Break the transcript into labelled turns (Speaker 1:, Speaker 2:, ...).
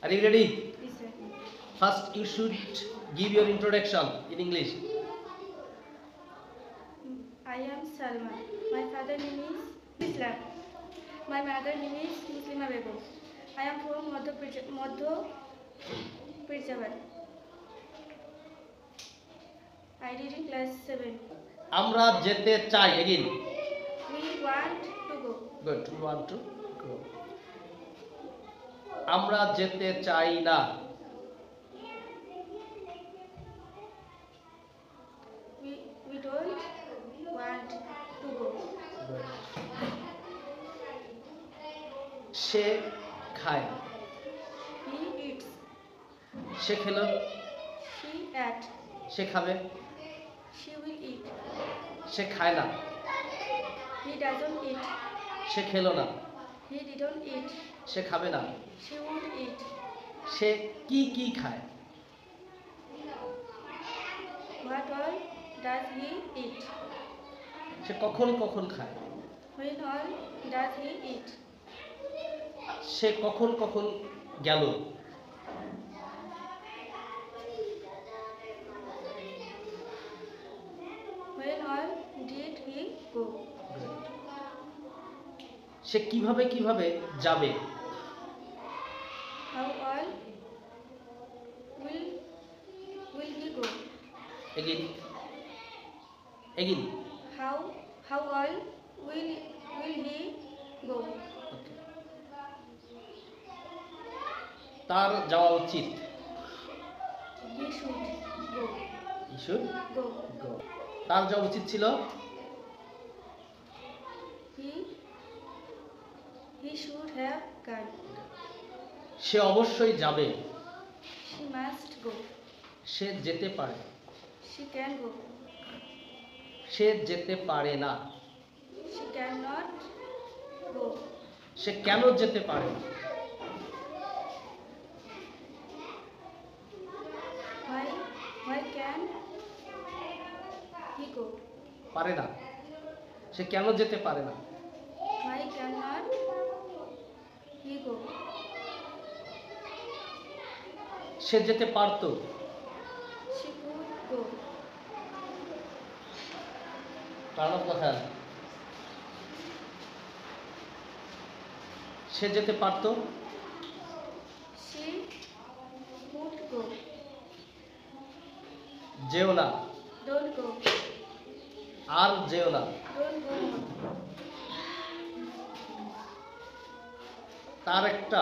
Speaker 1: Are you ready?
Speaker 2: Yes, sir.
Speaker 1: First, you should give your introduction in English.
Speaker 2: I am Salman. My father name is Islam. My mother name is Muslima Begum. I am from Madhya Pirzawad. I read in class 7.
Speaker 1: আমরা যেতে চাই again.
Speaker 2: We want to go.
Speaker 1: Good. We want to go. আমরা যেতে চাই না.
Speaker 2: We don't want to go.
Speaker 1: Good. সে খায়.
Speaker 2: He eats.
Speaker 1: সে খেলো.
Speaker 2: She ate.
Speaker 1: সে খাবে.
Speaker 2: She will eat.
Speaker 1: সে খায় না.
Speaker 2: He doesn't eat.
Speaker 1: সে খেলো না.
Speaker 2: He didn't eat.
Speaker 1: সে খাবে না.
Speaker 2: She won't eat.
Speaker 1: সে কি কি খায়?
Speaker 2: What all does he eat?
Speaker 1: সে কখন কখন খায়?
Speaker 2: When all does he eat?
Speaker 1: সে কখন কখন গেল?
Speaker 2: When all did he go?
Speaker 1: সে কিভাবে কিভাবে যাবে?
Speaker 2: How all will he go?
Speaker 1: Again. Again.
Speaker 2: How all will he go?
Speaker 1: Okay. তার যাওয়া উচিত.
Speaker 2: He should go.
Speaker 1: He should
Speaker 2: Go.
Speaker 1: go. তার যাওয়া উচিত ছিল.
Speaker 2: He should have gone.
Speaker 1: সে অবশ্যই যাবে.
Speaker 2: She must go.
Speaker 1: সে যেতে পারে.
Speaker 2: She can go.
Speaker 1: সে যেতে পারে না.
Speaker 2: She cannot go.
Speaker 1: সে কেন যেতে পারে?
Speaker 2: Why can he go?
Speaker 1: পারে না. সে কেন যেতে পারে না?
Speaker 2: Why cannot he go?
Speaker 1: সে যেতে পারতো.
Speaker 2: She could go.
Speaker 1: কারণ কথা, সে যেতে পারতো.
Speaker 2: She could go.
Speaker 1: যেও না.
Speaker 2: Don't go.
Speaker 1: আর যেও না.
Speaker 2: Don't go more.
Speaker 1: তার একটা